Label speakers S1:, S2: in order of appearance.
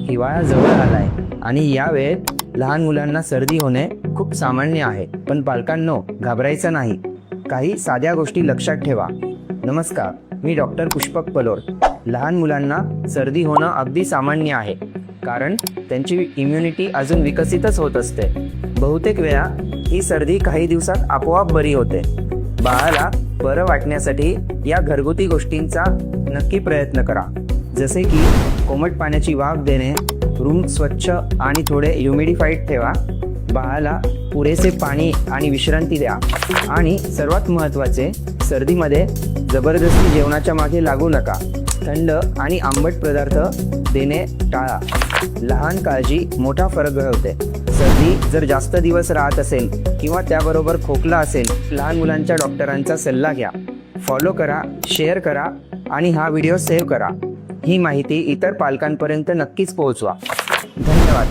S1: हिवाळा जवळ आलाय आणि या वेळेत लहान मुलांना सर्दी होणे खूप सामान्य आहे. पण पालकांनो, घाबरायचं नाही. काही साध्या गोष्टी लक्षात ठेवा. नमस्कार, मी डॉक्टर पुष्पक पलोर. लहान मुलांना सर्दी होणं अगदी सामान्य आहे, कारण त्यांची इम्युनिटी अजून विकसितच होत असते. बहुतेक वेळा ही सर्दी काही दिवसात आपोआप बरी होते. बाळाला बरं वाटण्यासाठी या घरगुती गोष्टींचा नक्की प्रयत्न करा, जसे की कोमट पाण्याची वाफ देणे, रूम स्वच्छ आणि थोडे ह्युमिडिफाईड ठेवा, बाळाला पुरेसे पाणी आणि विश्रांती द्या, आणि सर्वात महत्त्वाचे, सर्दीमध्ये जबरदस्ती जेवणाच्या मागे लागू नका. थंड आणि आंबट पदार्थ देणे टाळा. लहान काळजी मोठा फरक घडवते. सर्दी जर जास्त दिवस राहत असेल किंवा त्याबरोबर खोकला असेल, लहान मुलांच्या डॉक्टरांचा सल्ला घ्या. फॉलो करा, शेअर करा आणि हा व्हिडिओ सेव्ह करा. ही माहिती इतर पालकांपर्यंत नक्कीच पोहोचवा. धन्यवाद.